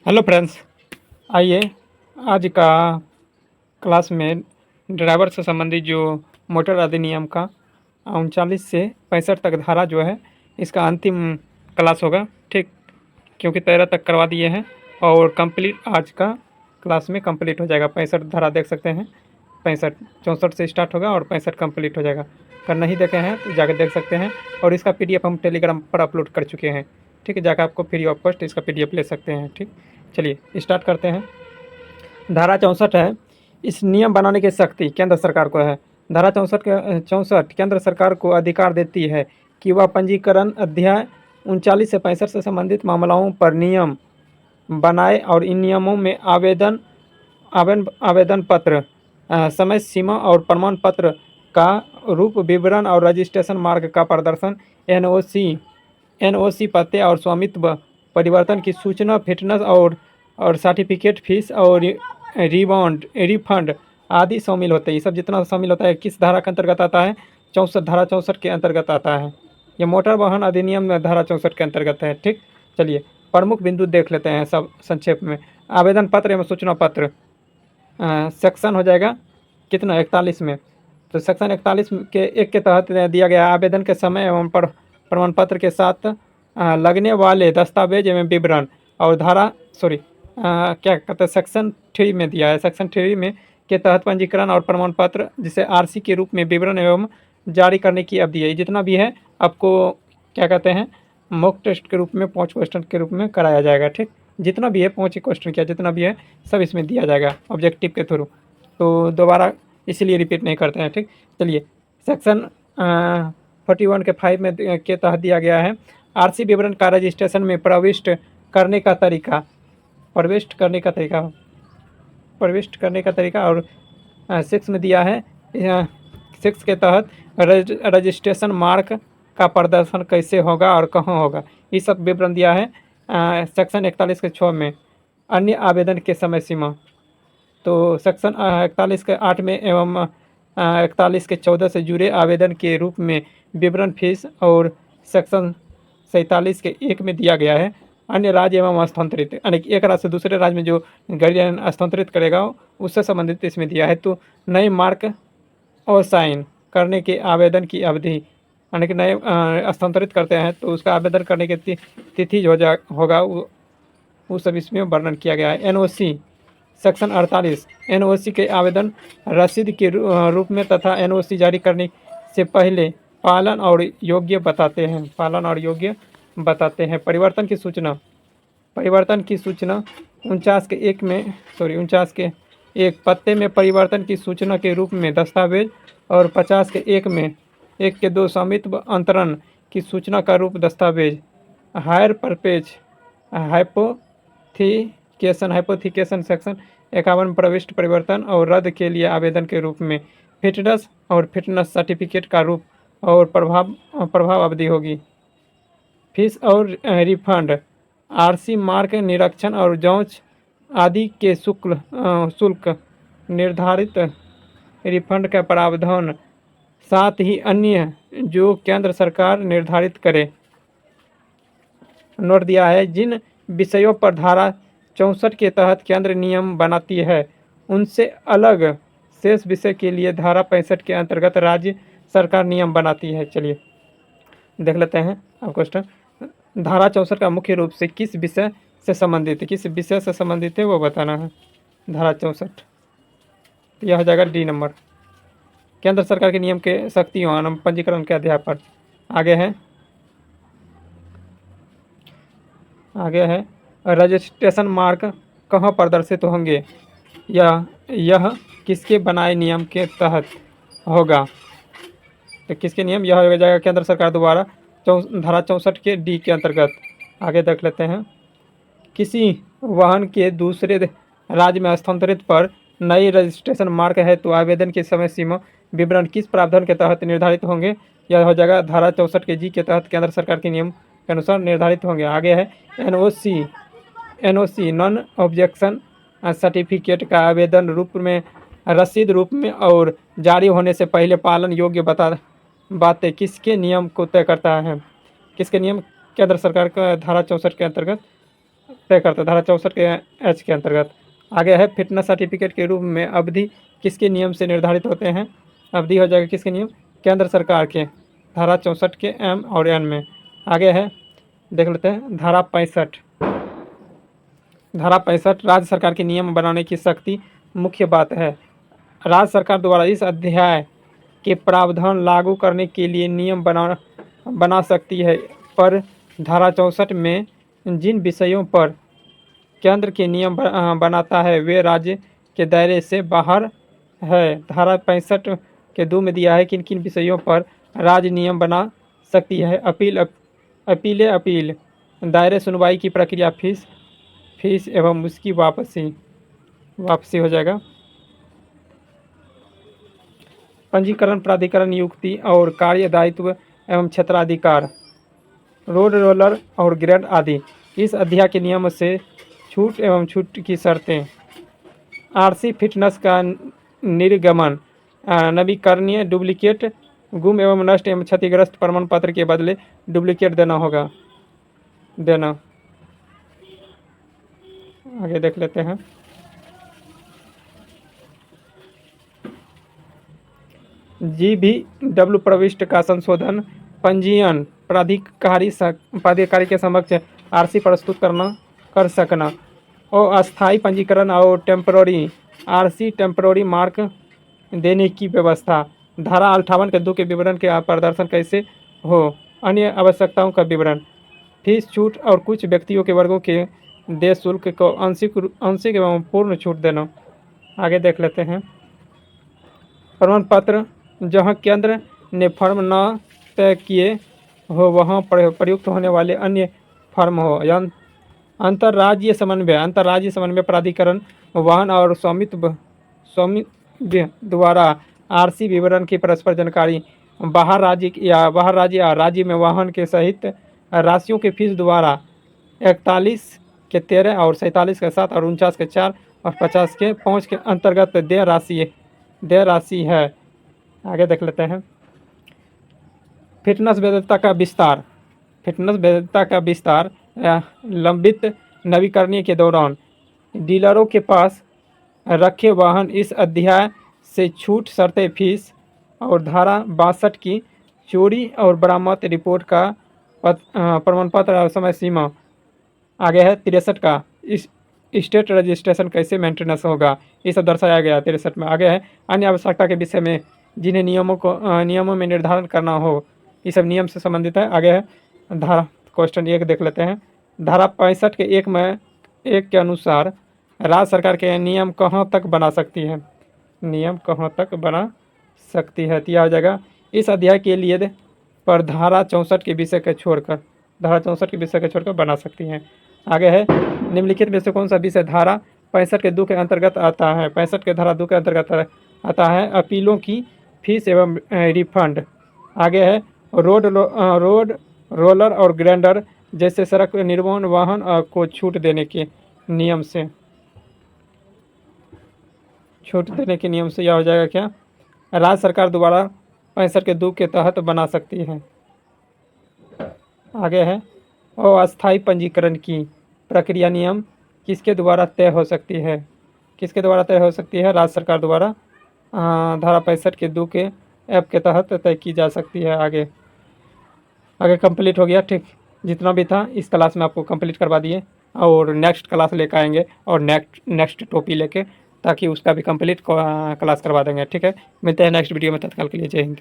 Hello friends, आइए आज का क्लास में ड्राइवर से संबंधित जो मोटर अधिनियम का 39 से 65 तक धारा जो है इसका अंतिम क्लास होगा। ठीक, क्योंकि 13 तक करवा दिए हैं और कंप्लीट आज का क्लास में कंप्लीट हो जाएगा। 65 धारा देख सकते हैं, 65 64 से स्टार्ट होगा और 65 कंप्लीट हो जाएगा। अगर नहीं देखे हैं तो जाकर देख सकते हैं और इसका पीडीएफ हम टेलीग्राम पर अपलोड कर चुके हैं। ठीक है, जाकर आपको फ्री ऑफ कॉस्ट इसका पीडीएफ ले सकते हैं। ठीक, चलिए स्टार्ट करते हैं। धारा 64 है, इस नियम बनाने की शक्ति केंद्र सरकार को है। धारा 64 केंद्र सरकार को अधिकार देती है कि वह पंजीकरण अध्याय 39 से 65 से संबंधित मामलों पर नियम बनाए और इन नियमों में आवेदन पत्र, समय सीमा और प्रमाण पत्र का रूप, विवरण और रजिस्ट्रेशन मार्ग का प्रदर्शन, एनओसी पते और स्वामित्व परिवर्तन की सूचना, फिटनेस और सर्टिफिकेट, फीस और रिफंड आदि शामिल होते हैं। ये सब जितना शामिल होता है किस धारा के अंतर्गत आता है? 64 धारा 64 के अंतर्गत आता है। ये मोटर वाहन अधिनियम में धारा 64 के अंतर्गत है। ठीक, चलिए प्रमुख बिंदु देख लेते हैं सब संक्षेप में। आवेदन पत्र एवं सूचना पत्र सेक्शन हो जाएगा कितना? 41 में। तो सेक्शन 41 के 1 के तहत दिया गया आवेदन के समय एवं प्रमाण पत्र के साथ लगने वाले दस्तावेज एवं विवरण। और धारा क्या कहते हैं, सेक्शन 3 में दिया है। सेक्शन 3 में के तहत पंजीकरण और प्रमाण पत्र जिसे आरसी के रूप में विवरण एवं जारी करने की अवधि है। जितना भी है आपको क्या कहते हैं, मॉक टेस्ट के रूप में 5 क्वेश्चन के रूप में कराया जाएगा। ठीक, जितना भी है 5 क्वेश्चन क्या जितना भी है सब इसमें दिया जाएगा ऑब्जेक्टिव के थ्रू। तो दोबारा इसीलिए रिपीट नहीं करते हैं। ठीक, चलिए सेक्शन 41 के 5 में के तहत दिया गया है आरसी विवरण का रजिस्ट्रेशन में प्रविष्ट करने का तरीका, प्रविष्ट करने का तरीका। और 6 में दिया है 6 के तहत रजिस्ट्रेशन मार्क का प्रदर्शन कैसे होगा और कहाँ होगा, ये सब विवरण दिया है सेक्शन 41 के 6 में। अन्य आवेदन के समय सीमा तो सेक्शन 41 के 8 में एवं 41 के 14 से जुड़े आवेदन के रूप में विवरण, फीस। और सेक्शन 47 के 1 में दिया गया है अन्य राज्य एवं हस्तांतरित, यानी कि एक राज्य से दूसरे राज्य में जो गाड़ियाँ हस्तांतरित करेगा उससे संबंधित इसमें दिया है। तो नए मार्क और साइन करने के आवेदन की अवधि, यानी कि नए हस्तांतरित करते हैं तो उसका आवेदन करने की तिथि होगा वो सब इसमें वर्णन किया गया है। एनओसी सेक्शन 48 एनओसी के आवेदन रसीद के रूप में तथा एनओसी जारी करने से पहले पालन और योग्य बताते हैं। परिवर्तन की सूचना 49 के 1 में 49 के 1 पत्ते में परिवर्तन की सूचना के रूप में दस्तावेज और 50 के 1 में 1 के 2 स्वामित्व अंतरण की सूचना का रूप दस्तावेज। हायर परपेज हाइपोथिकेशन सेक्शन 51 प्रविष्ट परिवर्तन और रद्द के लिए आवेदन के रूप में फिटनेस सर्टिफिकेट का रूप और प्रभाव अवधि होगी। फीस और रिफंड, आरसी मार्क निरीक्षण और जांच आदि के शुल्क निर्धारित रिफंड का प्रावधान, साथ ही अन्य जो केंद्र सरकार निर्धारित करे। नोट दिया है जिन विषयों पर धारा 64 के तहत केंद्र नियम बनाती है उनसे अलग शेष विषय के लिए धारा 65 के अंतर्गत राज्य सरकार नियम बनाती है। चलिए देख लेते हैं अब क्वेश्चन। धारा 64 का मुख्य रूप से किस विषय से संबंधित है वो बताना है। धारा 64 यह हो जाएगा डी नंबर, केंद्र सरकार के नियम के शक्तियों पंजीकरण के अध्याय पर। आगे है रजिस्ट्रेशन मार्क कहाँ प्रदर्शित होंगे, यह किसके बनाए नियम के तहत होगा। तो किसके नियम? यह हो जाएगा केंद्र सरकार द्वारा धारा 64 के डी के अंतर्गत। आगे देख लेते हैं। किसी वाहन के दूसरे राज्य में हस्तांतरित पर नई रजिस्ट्रेशन मार्क है तो आवेदन की समय सीमा विवरण किस प्रावधान के तहत निर्धारित होंगे, यह हो जाएगा धारा 64 के जी के तहत केंद्र सरकार के नियम के अनुसार निर्धारित होंगे। आगे है एनओसी नॉन ऑब्जेक्शन सर्टिफिकेट का आवेदन रूप में, रसीद रूप में और जारी होने से पहले पालन योग्य बातें किसके नियम को तय करता है? किसके नियम? केंद्र सरकार का धारा 64 के अंतर्गत तय करता है धारा 64 के एच के अंतर्गत। आगे है फिटनेस सर्टिफिकेट के रूप में अवधि किसके नियम से निर्धारित होते हैं? अवधि हो जाएगा किसके नियम? केंद्र सरकार के, धारा 64 के एम और एन में। आगे है देख लेते हैं धारा 65। धारा 65 राज्य सरकार के नियम बनाने की शक्ति मुख्य बात है। राज्य सरकार द्वारा इस अध्याय के प्रावधान लागू करने के लिए नियम बना सकती है, पर धारा 64 में जिन विषयों पर केंद्र के नियम बनाता है वे राज्य के दायरे से बाहर है। धारा 65 के 2 में दिया है किन किन विषयों पर राज्य नियम बना सकती है। अपील, दायरे सुनवाई की प्रक्रिया, फीस एवं उसकी वापसी हो जाएगा। पंजीकरण, प्राधिकरण, नियुक्ति और कार्य दायित्व एवं क्षेत्राधिकार, रोड रोलर और ग्रेड आदि। इस अध्याय के नियम से छूट एवं छूट की शर्तें। आरसी फिटनेस का निर्गमन, नवीकरणीय, डुप्लीकेट, गुम एवं नष्ट एवं क्षतिग्रस्त प्रमाण पत्र के बदले डुप्लीकेट देना। आगे देख लेते हैं। GVW प्रविष्ट का संशोधन, पंजीयन, प्राधिकारी के समक्ष आरसी प्रस्तुत कर सकना और अस्थायी पंजीकरण और टेम्पररी आरसी, टेम्पररी मार्क देने की व्यवस्था। धारा 58 के 2 के विवरण के प्रदर्शन कैसे हो, अन्य आवश्यकताओं का विवरण, फीस छूट और कुछ व्यक्तियों के वर्गों के देय शुल्क को आंशिक एवं पूर्ण छूट देना। आगे देख लेते हैं। प्रमाण पत्र, जहां केंद्र ने फर्म न तय किए हो वहां प्रयुक्त होने वाले अन्य फर्म हो। अंतर्राज्यीय समन्वय प्राधिकरण, वाहन और स्वामित्व द्वारा आरसी विवरण की परस्पर जानकारी, बाहर राज्य या राज्य में वाहन के सहित राशियों के फीस द्वारा 41 के 13 और 47 के 7 और 49 के 4 और 50 के 5 के अंतर्गत देय राशि है। आगे देख लेते हैं। फिटनेस वैधता का विस्तार, लंबित नवीकरणीय के दौरान डीलरों के पास रखे वाहन इस अध्याय से छूट, शर्तें, फीस और धारा 62 की चोरी और बरामद रिपोर्ट का प्रमाण पत्र और समय सीमा। आगे है 63 का स्टेट रजिस्ट्रेशन कैसे मेंटेनेंस होगा, ये सब दर्शाया गया 63 में। आगे है अन्य आवश्यकता के विषय में जिन्हें नियमों में निर्धारण करना हो, ये सब नियम से संबंधित है। आगे है धारा क्वेश्चन 1 देख लेते हैं। धारा 65 के 1 के अनुसार राज्य सरकार के नियम कहाँ तक बना सकती है? दिया हो जाएगा इस अध्याय के लिए पर धारा 64 के विषय के छोड़कर बना सकती हैं। आगे है निम्नलिखित में से कौन सा विषय धारा 65 के 2 के अंतर्गत आता है? 65 के धारा 2 के अंतर्गत आता है अपीलों की फीस एवं रिफंड। आगे है रोड रोलर और ग्राइंडर जैसे सड़क निर्माण वाहन को छूट देने के नियम से यह हो जाएगा क्या? राज्य सरकार द्वारा 65 के 2 के तहत बना सकती है। आगे है अस्थायी पंजीकरण की प्रक्रिया नियम किसके द्वारा तय हो सकती है? राज्य सरकार द्वारा धारा 65 के 2 के ऐप के तहत तय की जा सकती है। आगे कंप्लीट हो गया। ठीक, जितना भी था इस क्लास में आपको कंप्लीट करवा दिए और नेक्स्ट क्लास लेकर आएंगे और नेक्स्ट टॉपिक लेके, ताकि उसका भी कंप्लीट क्लास करवा देंगे। ठीक है, मिलते हैं नेक्स्ट वीडियो में, तत्काल के लिए जय हिंद।